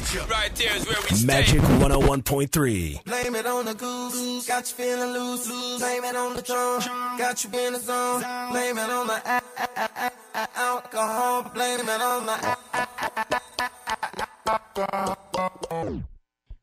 Right there is where we stay. Magic 101.3. Blame it on the goose, got you feeling loose. Blame it on the drum, got you in the zone. Blame it on the alcohol. Blame it on the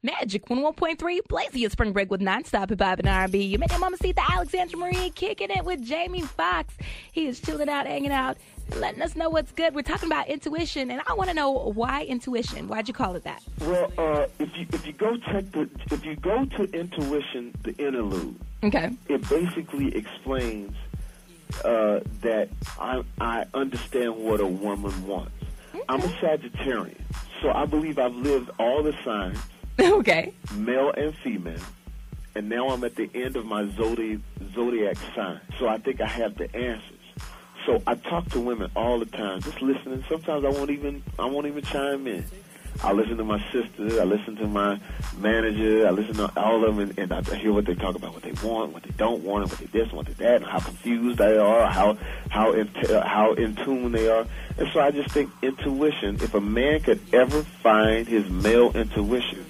Magic 101.3, blazing your spring break with non-stop hip-hop and R&B. You met your Mamacita, Alexandra Marie, kicking it with Jamie Foxx. He is chilling out, hanging out, and letting us know what's good. We're talking about intuition, and I want to know why intuition. Why'd you call it that? Well, if you go to intuition, the interlude, Okay. it basically explains that I understand what a woman wants. Okay. I'm a Sagittarian, so I believe I've lived all the signs. Okay. Male and female, and now I'm at the end of my zodiac sign. So I think I have the answers. So I talk to women all the time, just listening. Sometimes I won't even chime in. I listen to my sister, I listen to my manager, I listen to all of them, and I hear what they talk about, what they want, what they don't want, and what they this, and what they that, and how confused they are, how in tune they are. And so I just think intuition, if a man could ever find his male intuition,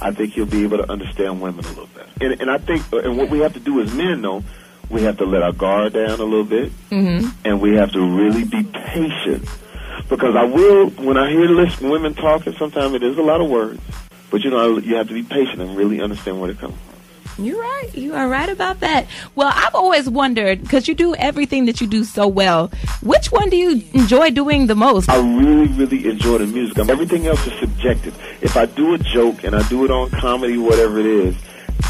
I think he'll be able to understand women a little better. And I think, and what we have to do as men, though, we have to let our guard down a little bit, and we have to really be patient. Because when I hear women talking, sometimes it is a lot of words. But, you have to be patient and really understand where they're coming from. You're right. You are right about that. Well, I've always wondered, because you do everything that you do so well, which one do you enjoy doing the most? I really, really enjoy the music. Everything else is subjective. If I do a joke and I do it on comedy, whatever it is,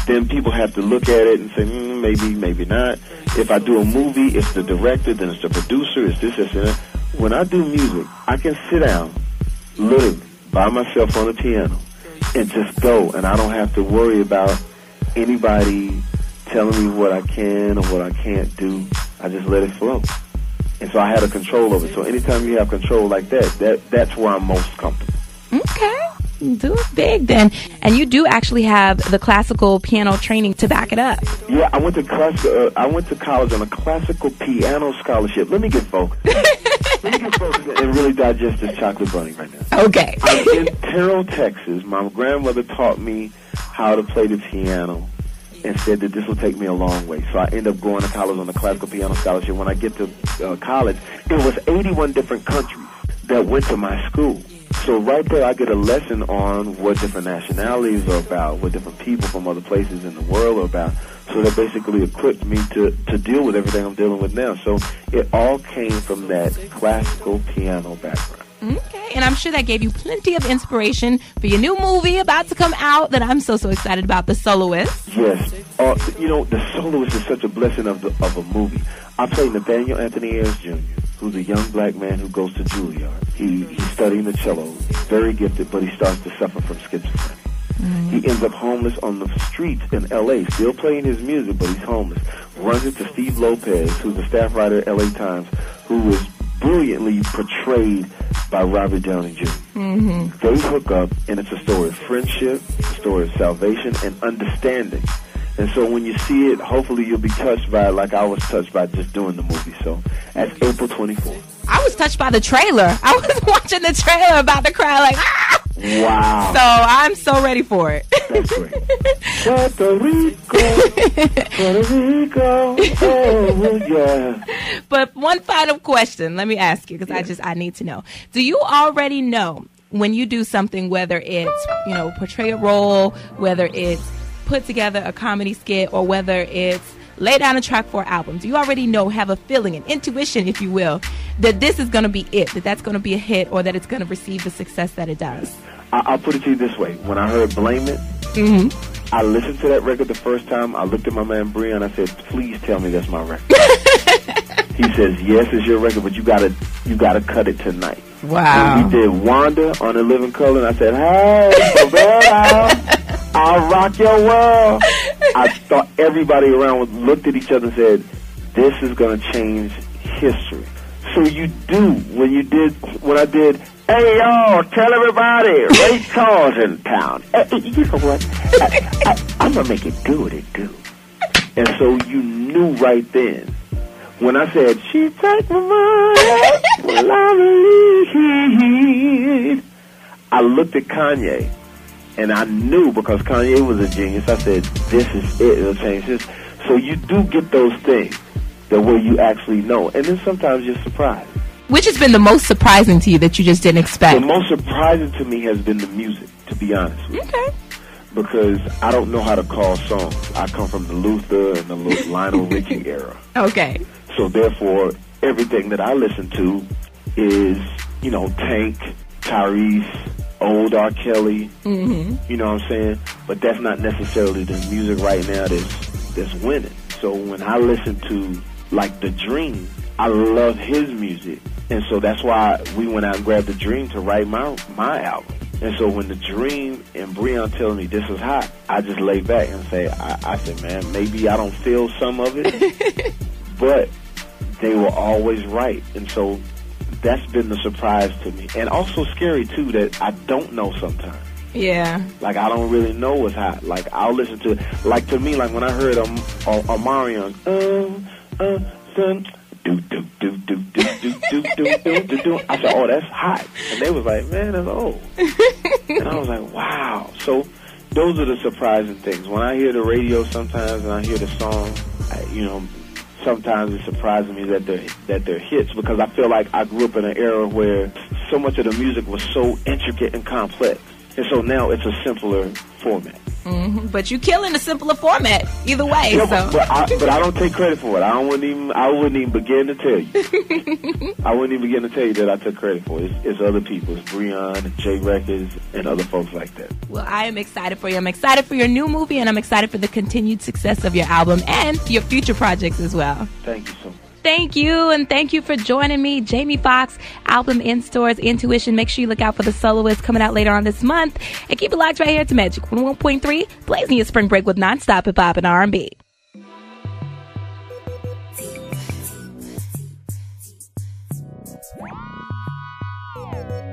then people have to look at it and say, maybe, maybe not. If I do a movie, it's the director, then it's the producer, it's this, and that. When I do music, I can sit down, literally, by myself on the piano, and just go, and I don't have to worry about anybody telling me what I can or what I can't do. I just let it flow. And so I had a control over it. So anytime you have control like that's where I'm most comfortable. Okay. Do it big then. And you do actually have the classical piano training to back it up. Yeah, I went to college on a classical piano scholarship. Let me get focused. And really digest this chocolate bunny right now. Okay. I'm in Terrell, Texas. My grandmother taught me how to play the piano and said that this will take me a long way. So I ended up going to college on a classical piano scholarship. When I get to college, it was 81 different countries that went to my school. So right there, I get a lesson on what different nationalities are about, what different people from other places in the world are about. So that basically equipped me to deal with everything I'm dealing with now. So it all came from that classical piano background. Okay, and I'm sure that gave you plenty of inspiration for your new movie about to come out that I'm so excited about, The Soloist. Yes. The Soloist is such a blessing of a movie. I played Nathaniel Anthony Ayers Jr., who's a young black man who goes to Juilliard. He's studying the cello, very gifted, but he starts to suffer from schizophrenia. He ends up homeless on the streets in L.A., still playing his music, but he's homeless. Runs into Steve Lopez, who's a staff writer at L.A. Times, who was brilliantly portrayed by Robert Downey Jr. They hook up, and it's a story of friendship, a story of salvation, and understanding. And so when you see it, hopefully you'll be touched by it like I was touched by just doing the movie. So that's April 24th. I was touched by the trailer. I was watching the trailer about to cry like, ah! Wow. So I'm so ready for it. That's great. Puerto Rico, oh yeah. But one final question, let me ask you, because I need to know. Do you already know when you do something, whether it's, portray a role, whether it's put together a comedy skit, or whether it's lay down a track for an album, do you already know, have a feeling, an intuition, if you will, that this is going to be it, that's going to be a hit, or that it's going to receive the success that it does? I'll put it to you this way. When I heard Blame It, I listened to that record the first time. I looked at my man Breon. I said, please tell me that's my record. He says, yes, it's your record, but you gotta cut it tonight. Wow. And he did Wanda on The Living Color, and I said, hey, I'll rock your world. I thought everybody around looked at each other and said, this is going to change history. So you do. When I did, hey, y'all, tell everybody, Ray Charles in town. You know what? I'm going to make it do what it do. And so you knew right then. When I said, she take my mind, well, I believe, I looked at Kanye, and I knew, because Kanye was a genius, I said, this is it. It'll change this. So you do get those things that where you actually know. And then sometimes you're surprised. Which has been the most surprising to you that you just didn't expect? The most surprising to me has been the music, to be honest with you. Okay. Because I don't know how to call songs. I come from the Luther and the Lionel Richie era. Okay. So therefore, everything that I listen to is, you know, Tank, Tyrese, old R. Kelly. Mm-hmm. You know what I'm saying? But that's not necessarily the music right now that's winning. So when I listen to, like, The Dream, I love his music. And so that's why we went out and grabbed The Dream to write my album. And so when The Dream and Breon telling me this is hot, I just lay back and say, I said, man, maybe I don't feel some of it, but they were always right. And so that's been the surprise to me. And also scary, too, that I don't know sometimes. Yeah. Like, I don't really know what's hot. Like, I'll listen to, like, to me, like, when I heard Omarion, son, I said, oh, that's hot. And they was like, man, that's old. And I was like, wow. So those are the surprising things. When I hear the radio sometimes and I hear the song, you know, sometimes it surprises me that they're hits, because I feel like I grew up in an era where so much of the music was so intricate and complex. And so now it's a simpler format. Mm-hmm. But you killing the simpler format either way. Yeah, so. but I don't take credit for it. I wouldn't even begin to tell you. I wouldn't even begin to tell you that I took credit for it. It's other people. It's Breon and J Records and other folks like that. Well, I am excited for you. I'm excited for your new movie, and I'm excited for the continued success of your album and your future projects as well. Thank you so much. Thank you, and thank you for joining me. Jamie Foxx, album in stores, Intuition. Make sure you look out for The Soloist coming out later on this month. And keep it locked right here to Magic 101.3, blazing your spring break with nonstop hip-hop and R&B.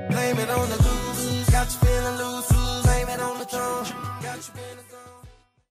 Blame it on the lose, got you feeling loose, blame it on the throne, got you feeling